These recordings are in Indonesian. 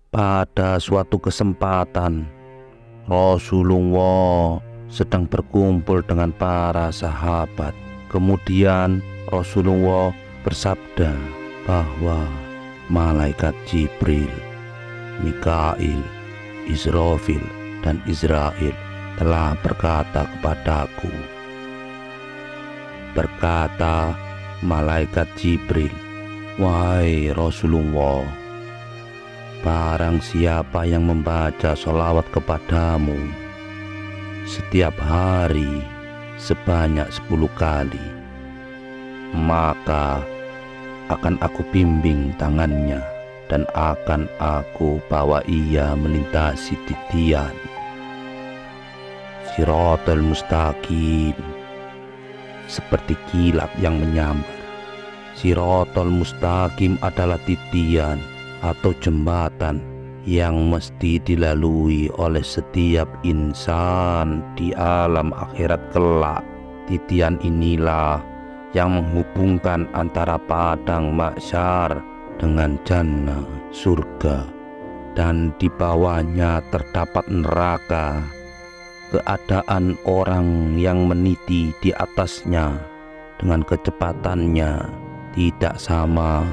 Pada suatu kesempatan, Rasulullah sedang berkumpul dengan para sahabat. Kemudian Rasulullah bersabda bahwa malaikat Jibril, Mikail, Israfil, dan Israel telah berkata kepadaku. Berkata malaikat Jibril, "Wahai Rasulullah, barang siapa yang membaca sholawat kepadamu setiap hari sebanyak 10 kali, maka akan aku bimbing tangannya dan akan aku bawa ia melintasi titian Shiratal Mustaqim, seperti kilat yang menyambar. Shiratal Mustaqim adalah titian atau jembatan yang mesti dilalui oleh setiap insan di alam akhirat kelak. Titian inilah yang menghubungkan antara padang mahsyar dengan jannah, surga, dan di bawahnya terdapat neraka. Keadaan orang yang meniti di atasnya dengan kecepatannya tidak sama.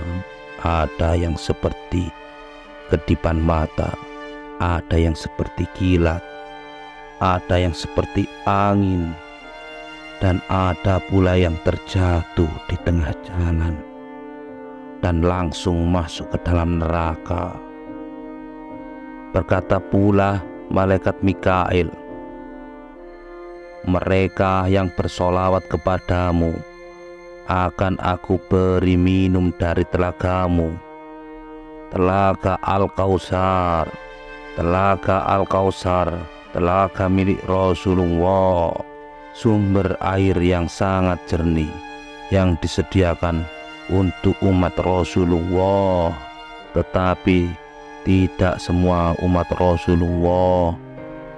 Ada yang seperti kedipan mata, ada yang seperti kilat, ada yang seperti angin, dan ada pula yang terjatuh di tengah jalan dan langsung masuk ke dalam neraka. Berkata pula malaikat Mikail, mereka yang bersolawat kepadamu akan aku beri minum dari telagamu, telaga Al-Kautsar, telaga Al-Kautsar, telaga milik Rasulullah, sumber air yang sangat jernih yang disediakan untuk umat Rasulullah. Tetapi tidak semua umat Rasulullah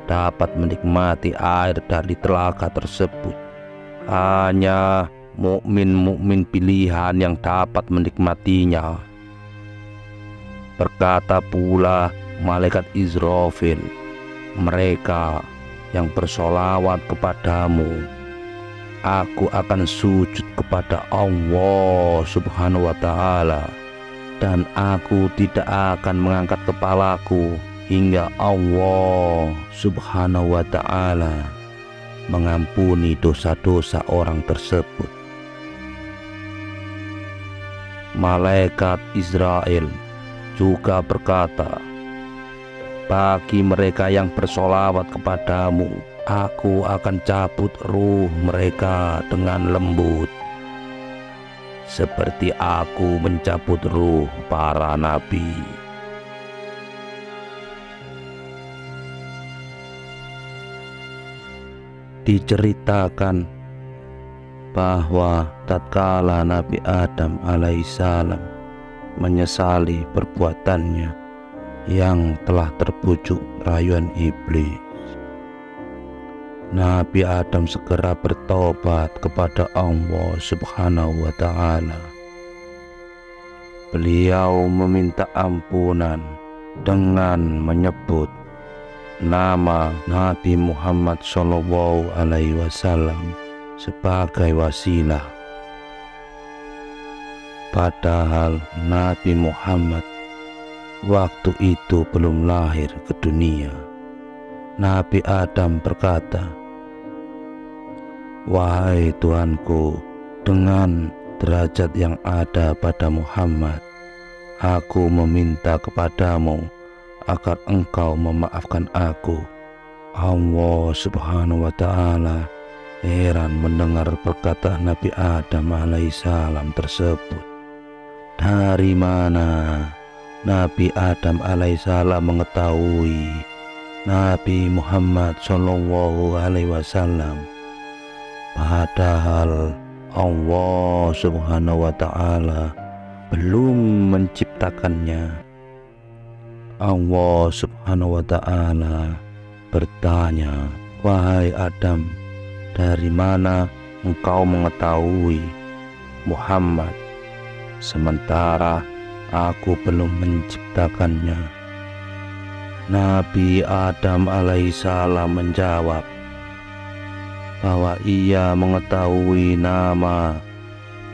dapat menikmati air dari telaga tersebut. Hanya mukmin pilihan yang dapat menikmatinya. Berkata pula malaikat Israfil, mereka yang bersolawat kepadamu, aku akan sujud kepada Allah Subhanahu wa ta'ala, dan aku tidak akan mengangkat kepalaku hingga Allah Subhanahu wa ta'ala mengampuni dosa-dosa orang tersebut. Malaikat Israel juga berkata, bagi mereka yang bersolawat kepadamu, aku akan cabut ruh mereka dengan lembut, seperti aku mencabut ruh para nabi. Diceritakan bahwa tatkala Nabi Adam alaihissalam menyesali perbuatannya yang telah terbujuk rayuan iblis, Nabi Adam segera bertobat kepada Allah Subhanahu wa ta'ala. Beliau meminta ampunan dengan menyebut nama Nabi Muhammad SAW sebagai wasilah. Padahal Nabi Muhammad waktu itu belum lahir ke dunia. Nabi Adam berkata, wahai Tuanku, dengan derajat yang ada pada Muhammad, aku meminta kepadamu agar engkau memaafkan aku. Allah Subhanahu wa ta'ala heran mendengar perkataan Nabi Adam alaihissalam tersebut. Dari mana Nabi Adam alaihissalam mengetahui Nabi Muhammad sallallahu alaihi wasallam, padahal Allah Subhanahu wa ta'ala belum menciptakannya? Allah Subhanahu wa ta'ala bertanya, wahai Adam, dari mana engkau mengetahui Muhammad sementara aku belum menciptakannya? Nabi Adam alaihissalam menjawab bahwa ia mengetahui nama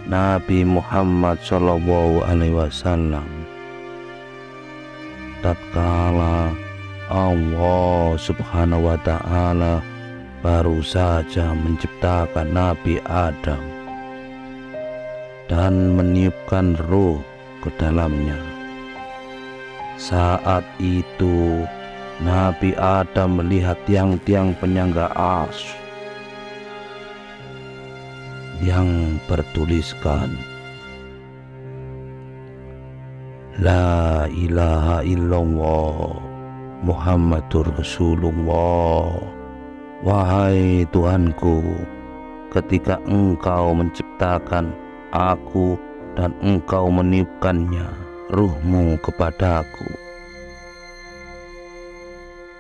Nabi Muhammad Shallallahu Alaihi Wasallam tatkala Allah Subhanahu wa Ta'ala baru saja menciptakan Nabi Adam dan meniupkan ruh ke dalamnya. Saat itu Nabi Adam melihat tiang-tiang penyangga arsy yang bertuliskan La ilaha illallah Muhammadur Rasulullah. Wahai Tuhanku, ketika Engkau menciptakan aku dan Engkau meniupkannya ruh-Mu kepadaku,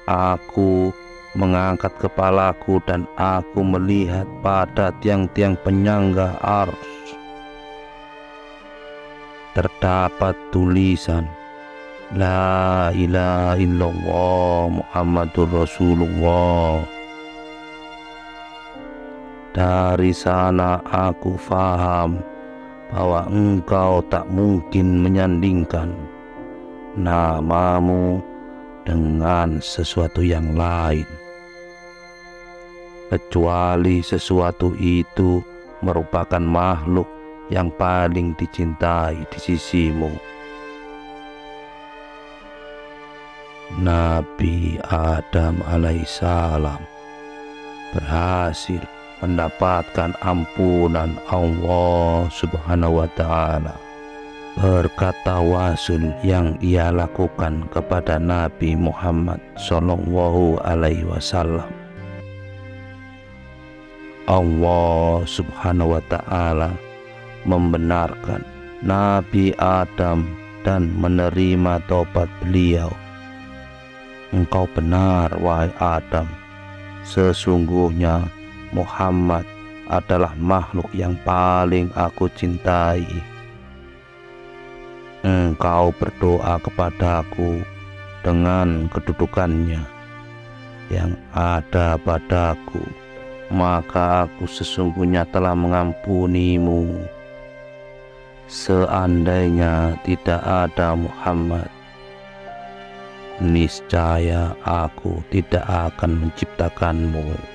aku mengangkat kepalaku dan aku melihat pada tiang-tiang penyangga arsy terdapat tulisan La ilaha illallah Muhammadur Rasulullah. Dari sana aku faham bahwa Engkau tak mungkin menyandingkan namamu dengan sesuatu yang lain, kecuali sesuatu itu merupakan makhluk yang paling dicintai di sisimu. Nabi Adam alaihissalam berhasil mendapatkan ampunan Allah Subhanahu wa Ta'ala berkat tawasul yang ia lakukan kepada Nabi Muhammad Shallallahu Alaihi Wasallam. Allah Subhanahu wa Ta'ala membenarkan Nabi Adam dan menerima taubat beliau. Engkau benar, wahai Adam, sesungguhnya Muhammad adalah makhluk yang paling aku cintai. Engkau berdoa kepadaku dengan kedudukannya yang ada padaku, maka aku sesungguhnya telah mengampunimu. Seandainya tidak ada Muhammad, niscaya aku tidak akan menciptakanmu.